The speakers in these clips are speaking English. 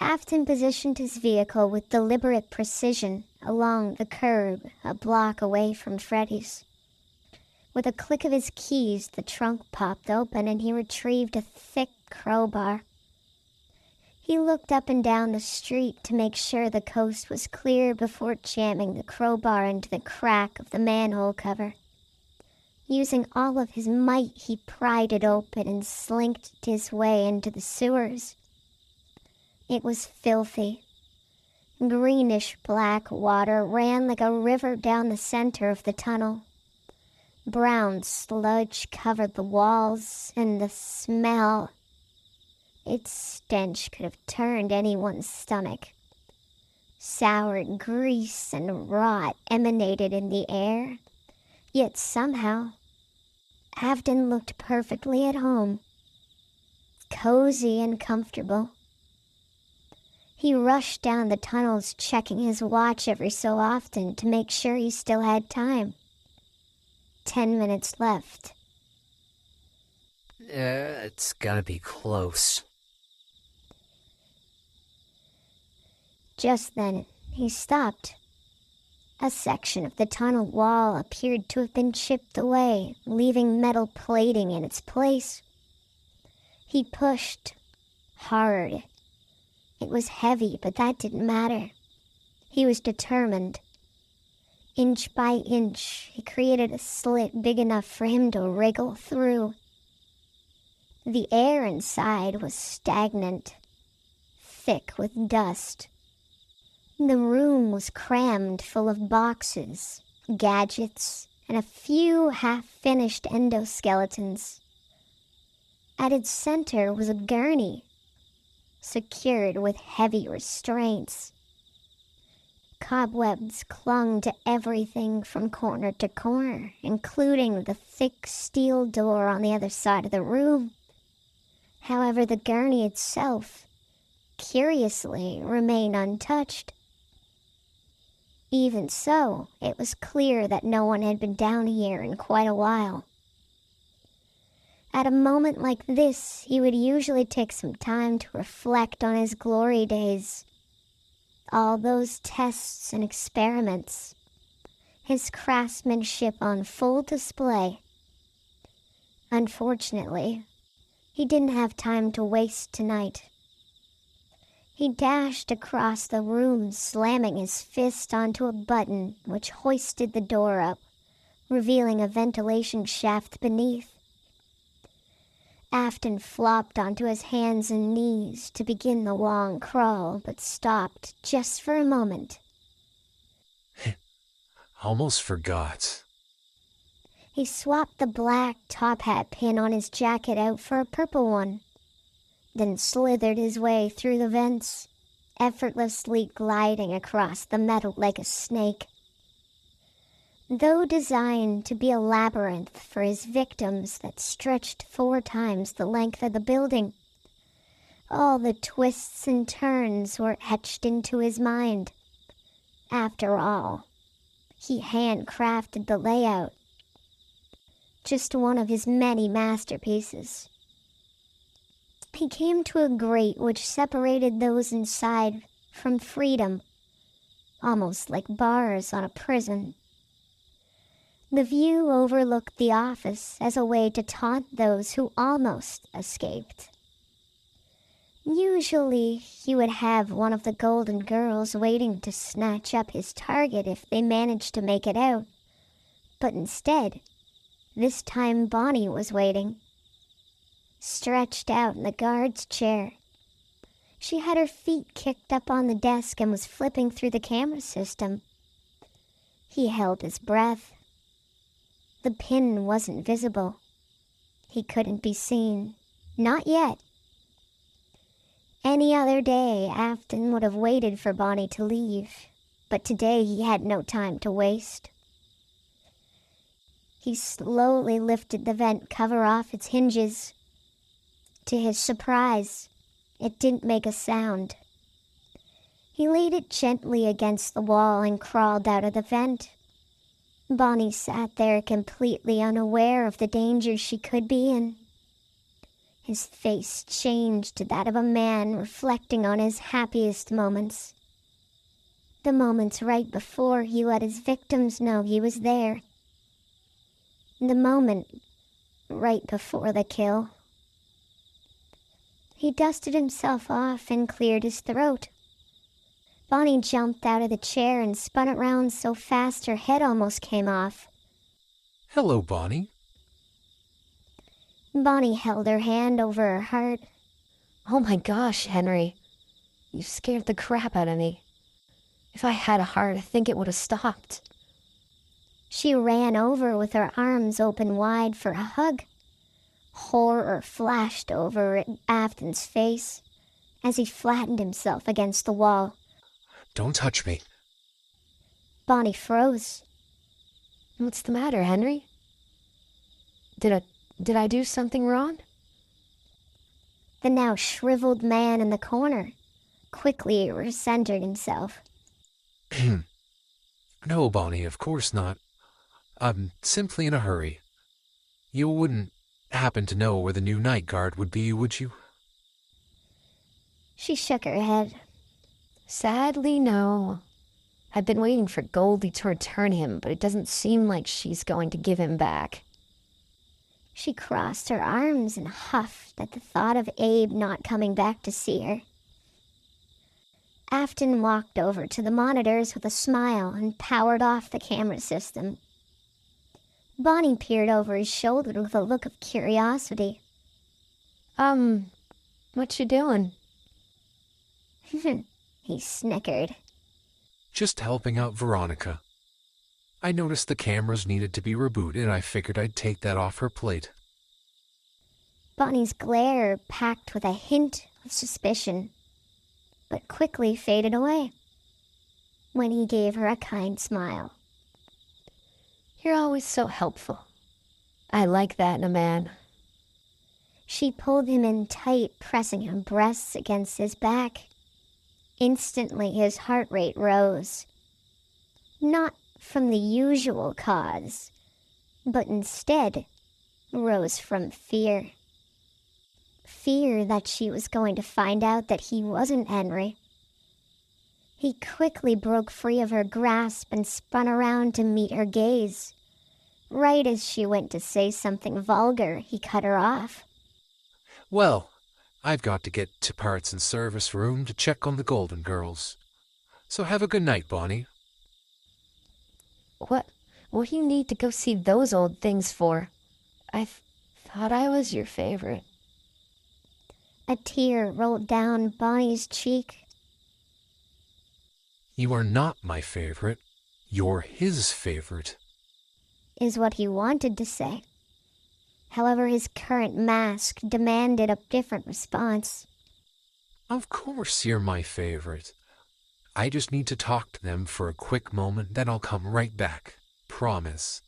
Afton positioned his vehicle with deliberate precision along the curb a block away from Freddy's. With a click of his keys, the trunk popped open and he retrieved a thick crowbar. He looked up and down the street to make sure the coast was clear before jamming the crowbar into the crack of the manhole cover. Using all of his might, he pried it open and slinked his way into the sewers. It was filthy. Greenish-black water ran like a river down the center of the tunnel. Brown sludge covered the walls, and the smell... its stench could have turned anyone's stomach. Sour grease and rot emanated in the air, yet somehow, Afton looked perfectly at home, cozy and comfortable. He rushed down the tunnels, checking his watch every so often to make sure he still had time. 10 minutes left. It's gotta be close. Just then, he stopped. A section of the tunnel wall appeared to have been chipped away, leaving metal plating in its place. He pushed hard. It was heavy, but that didn't matter. He was determined. Inch by inch, he created a slit big enough for him to wriggle through. The air inside was stagnant, thick with dust. The room was crammed full of boxes, gadgets, and a few half-finished endoskeletons. At its center was a gurney, secured with heavy restraints. Cobwebs clung to everything from corner to corner, including the thick steel door on the other side of the room. However, the gurney itself, curiously, remained untouched. Even so, it was clear that no one had been down here in quite a while. At a moment like this, he would usually take some time to reflect on his glory days. All those tests and experiments. His craftsmanship on full display. Unfortunately, he didn't have time to waste tonight. He dashed across the room, slamming his fist onto a button which hoisted the door up, revealing a ventilation shaft beneath. Afton flopped onto his hands and knees to begin the long crawl, but stopped just for a moment. Almost forgot. He swapped the black top hat pin on his jacket out for a purple one, then slithered his way through the vents, effortlessly gliding across the metal like a snake. Though designed to be a labyrinth for his victims that stretched 4 times the length of the building, all the twists and turns were etched into his mind. After all, he handcrafted the layout. Just one of his many masterpieces. He came to a grate which separated those inside from freedom, almost like bars on a prison. The view overlooked the office as a way to taunt those who almost escaped. Usually, he would have one of the golden girls waiting to snatch up his target if they managed to make it out. But instead, this time Bonnie was waiting, stretched out in the guard's chair. She had her feet kicked up on the desk and was flipping through the camera system. He held his breath. The pin wasn't visible. He couldn't be seen. Not yet. Any other day, Afton would have waited for Bonnie to leave, but today he had no time to waste. He slowly lifted the vent cover off its hinges. To his surprise, it didn't make a sound. He laid it gently against the wall and crawled out of the vent. Bonnie sat there completely unaware of the danger she could be in. His face changed to that of a man reflecting on his happiest moments. The moments right before he let his victims know he was there. The moment right before the kill. He dusted himself off and cleared his throat. Bonnie jumped out of the chair and spun around so fast her head almost came off. Hello, Bonnie. Bonnie held her hand over her heart. Oh my gosh, Henry. You scared the crap out of me. If I had a heart, I think it would have stopped. She ran over with her arms open wide for a hug. Horror flashed over Afton's face as he flattened himself against the wall. Don't touch me. Bonnie froze. What's the matter, Henry? Did I do something wrong? The now shriveled man in the corner quickly recentered himself. No, Bonnie, of course not. I'm simply in a hurry. You wouldn't happen to know where the new night guard would be, would you? She shook her head. Sadly, no. I've been waiting for Goldie to return him, but it doesn't seem like she's going to give him back. She crossed her arms and huffed at the thought of Abe not coming back to see her. Afton walked over to the monitors with a smile and powered off the camera system. Bonnie peered over his shoulder with a look of curiosity. What you doing? He snickered. Just helping out Veronica. I noticed the cameras needed to be rebooted, and I figured I'd take that off her plate. Bonnie's glare packed with a hint of suspicion, but quickly faded away when he gave her a kind smile. You're always so helpful. I like that in a man. She pulled him in tight, pressing her breasts against his back. Instantly his heart rate rose. Not from the usual cause, but instead rose from fear. Fear that she was going to find out that he wasn't Henry. He quickly broke free of her grasp and spun around to meet her gaze. Right as she went to say something vulgar, he cut her off. Well, I've got to get to parts and service room to check on the Golden Girls. So have a good night, Bonnie. What do you need to go see those old things for? I thought I was your favorite. A tear rolled down Bonnie's cheek. You are not my favorite. You're his favorite. Is what he wanted to say. However, his current mask demanded a different response. Of course you're my favorite. I just need to talk to them for a quick moment, then I'll come right back. Promise.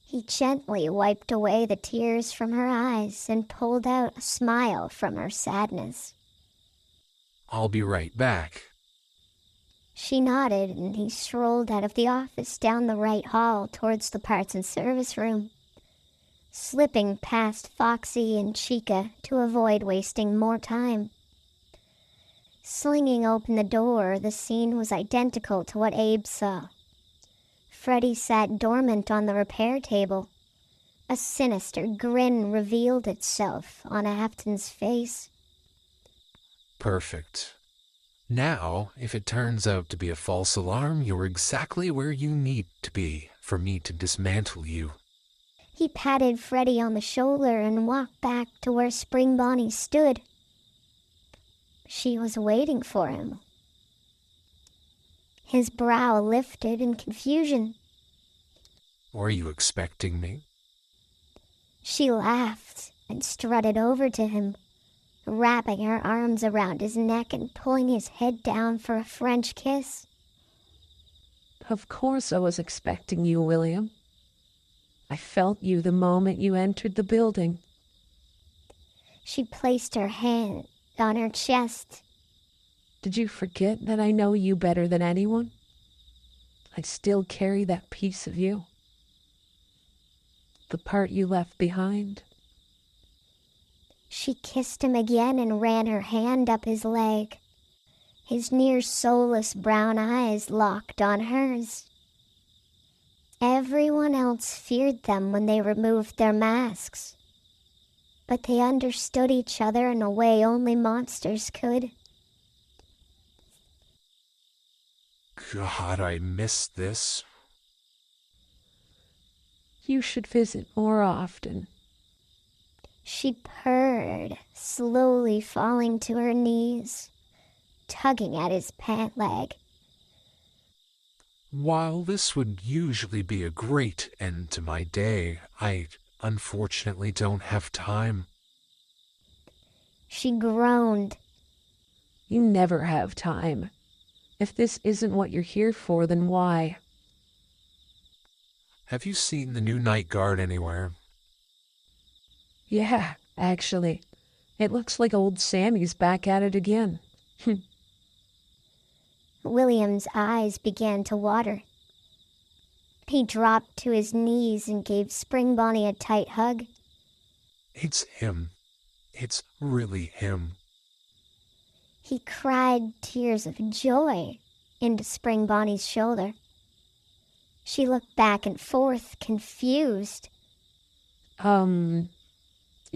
He gently wiped away the tears from her eyes and pulled out a smile from her sadness. I'll be right back. She nodded, and he strolled out of the office down the right hall towards the parts and service room, slipping past Foxy and Chica to avoid wasting more time. Slinging open the door, the scene was identical to what Abe saw. Freddy sat dormant on the repair table. A sinister grin revealed itself on Afton's face. Perfect. Now, if it turns out to be a false alarm, you're exactly where you need to be for me to dismantle you. He patted Freddy on the shoulder and walked back to where Spring Bonnie stood. She was waiting for him. His brow lifted in confusion. Were you expecting me? She laughed and strutted over to him, wrapping her arms around his neck and pulling his head down for a French kiss. Of course I was expecting you, William. I felt you the moment you entered the building. She placed her hand on her chest. Did you forget that I know you better than anyone? I still carry that piece of you. The part you left behind. She kissed him again and ran her hand up his leg. His near soulless brown eyes locked on hers. Everyone else feared them when they removed their masks, but they understood each other in a way only monsters could. God, I miss this. You should visit more often. She purred, slowly falling to her knees, tugging at his pant leg. While this would usually be a great end to my day, I unfortunately don't have time. She groaned. You never have time. If this isn't what you're here for, then why? Have you seen the new night guard anywhere? Yeah, actually. It looks like old Sammy's back at it again. William's eyes began to water. He dropped to his knees and gave Spring Bonnie a tight hug. It's him. It's really him. He cried tears of joy into Spring Bonnie's shoulder. She looked back and forth, confused.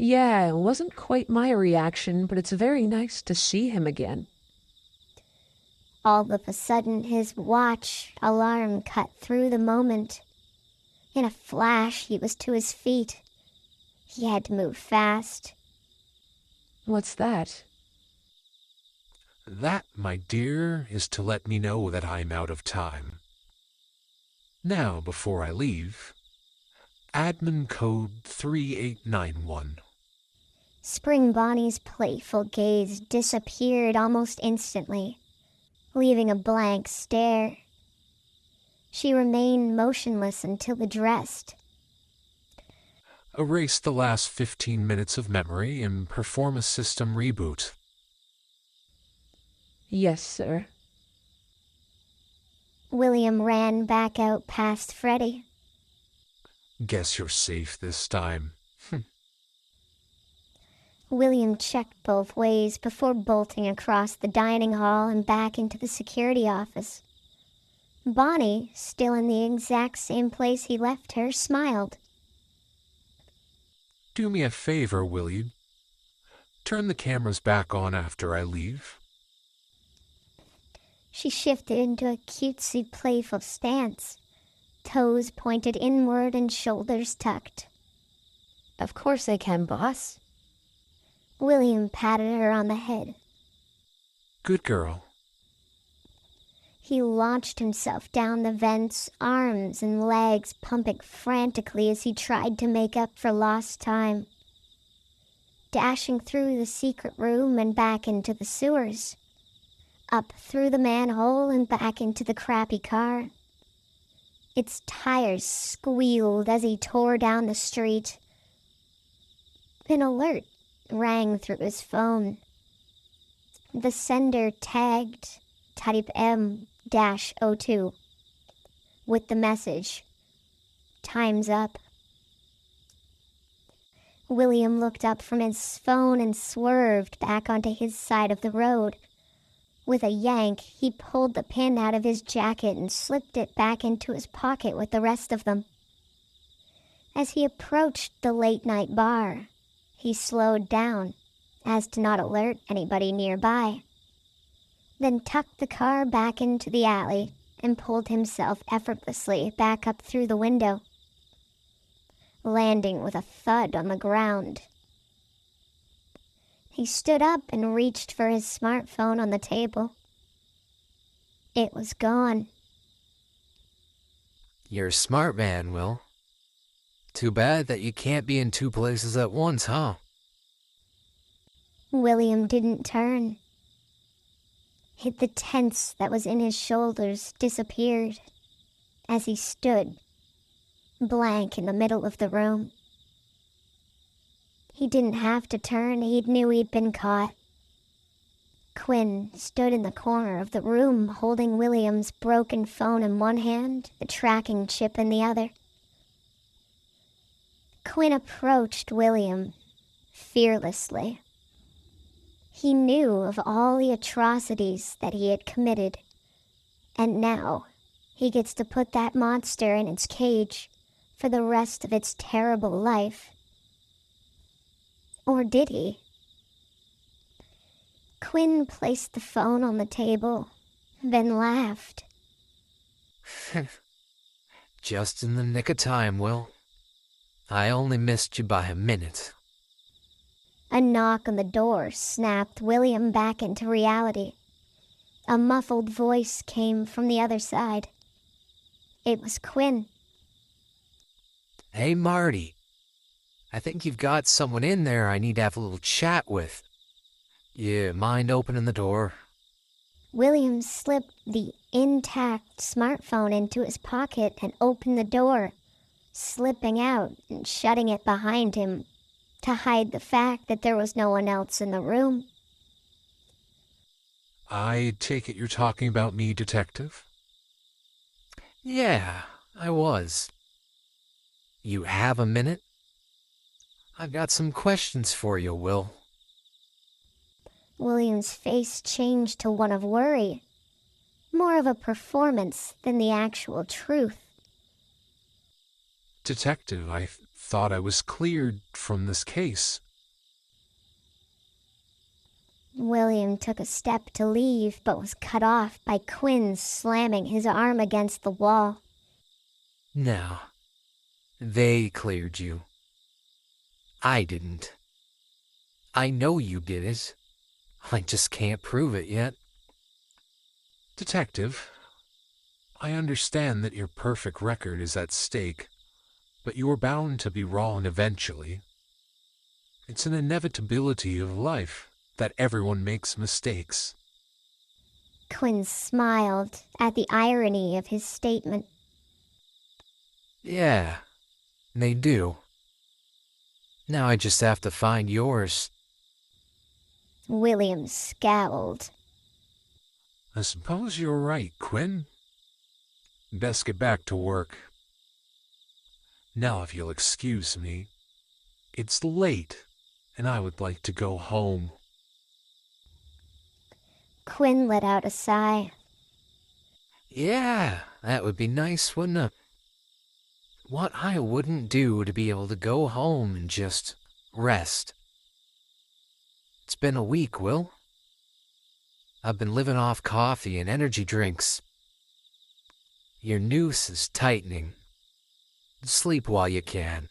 Yeah, it wasn't quite my reaction, but it's very nice to see him again. All of a sudden, his watch alarm cut through the moment. In a flash, he was to his feet. He had to move fast. What's that? That, my dear, is to let me know that I'm out of time. Now, before I leave, admin code 3891. Spring Bonnie's playful gaze disappeared almost instantly, leaving a blank stare. She remained motionless until addressed. Erase the last 15 minutes of memory and perform a system reboot. Yes, sir. William ran back out past Freddy. Guess you're safe this time. William checked both ways before bolting across the dining hall and back into the security office. Bonnie, still in the exact same place he left her, smiled. Do me a favor, will you? Turn the cameras back on after I leave. She shifted into a cutesy, playful stance, toes pointed inward and shoulders tucked. Of course I can, boss. William patted her on the head. Good girl. He launched himself down the vents, arms and legs pumping frantically as he tried to make up for lost time. Dashing through the secret room and back into the sewers. Up through the manhole and back into the crappy car. Its tires squealed as he tore down the street. An alert rang through his phone. The sender tagged type M-02 with the message, "Time's up." William looked up from his phone and swerved back onto his side of the road. With a yank, he pulled the pin out of his jacket and slipped it back into his pocket with the rest of them. As he approached the late-night bar, he slowed down, as to not alert anybody nearby, then tucked the car back into the alley and pulled himself effortlessly back up through the window, landing with a thud on the ground. He stood up and reached for his smartphone on the table. It was gone. You're a smart man, Will. Too bad that you can't be in two places at once, huh? William didn't turn. The tense that was in his shoulders disappeared as he stood, blank in the middle of the room. He didn't have to turn. He knew he'd been caught. Quinn stood in the corner of the room holding William's broken phone in one hand, the tracking chip in the other. Quinn approached William, fearlessly. He knew of all the atrocities that he had committed, and now he gets to put that monster in its cage for the rest of its terrible life. Or did he? Quinn placed the phone on the table, then laughed. Just in the nick of time, Will. I only missed you by a minute. A knock on the door snapped William back into reality. A muffled voice came from the other side. It was Quinn. Hey, Marty. I think you've got someone in there I need to have a little chat with. You mind opening the door? William slipped the intact smartphone into his pocket and opened the door, slipping out and shutting it behind him to hide the fact that there was no one else in the room. I take it you're talking about me, Detective? Yeah, I was. You have a minute? I've got some questions for you, Will. William's face changed to one of worry, more of a performance than the actual truth. Detective, I thought I was cleared from this case. William took a step to leave, but was cut off by Quinn slamming his arm against the wall. Now, they cleared you. I didn't. I know you did it. I just can't prove it yet. Detective, I understand that your perfect record is at stake, but you are bound to be wrong eventually. It's an inevitability of life that everyone makes mistakes. Quinn smiled at the irony of his statement. Yeah, they do. Now I just have to find yours. William scowled. I suppose you're right, Quinn. Best get back to work. Now, if you'll excuse me, it's late, and I would like to go home. Quinn let out a sigh. Yeah, that would be nice, wouldn't it? What I wouldn't do to be able to go home and just rest. It's been a week, Will. I've been living off coffee and energy drinks. Your noose is tightening. Sleep while you can.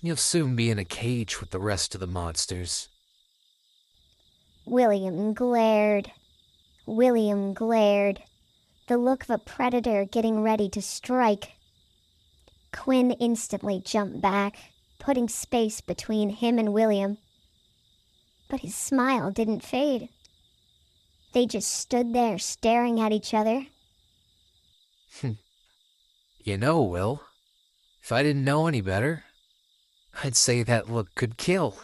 You'll soon be in a cage with the rest of the monsters. William glared. William glared. The look of a predator getting ready to strike. Quinn instantly jumped back, putting space between him and William. But his smile didn't fade. They just stood there staring at each other. You know, Will, if I didn't know any better, I'd say that look could kill.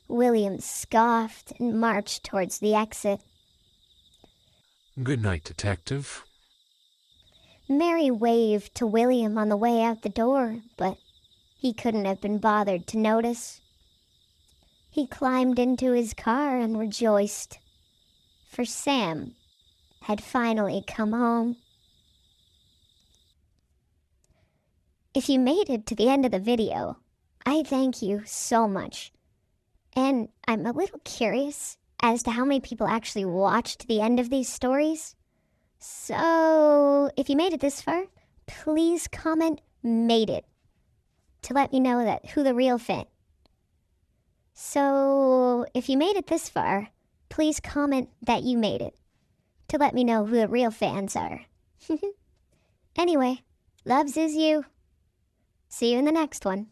William scoffed and marched towards the exit. Good night, Detective. Mary waved to William on the way out the door, but he couldn't have been bothered to notice. He climbed into his car and rejoiced, for Sam had finally come home. If you made it to the end of the video, I thank you so much. And I'm a little curious as to how many people actually watched the end of these stories. So, if you made it this far, please comment "made it" to let me know that who the real fan. So, if you made it this far, please comment that you made it to let me know who the real fans are. Anyway, loves is you. See you in the next one.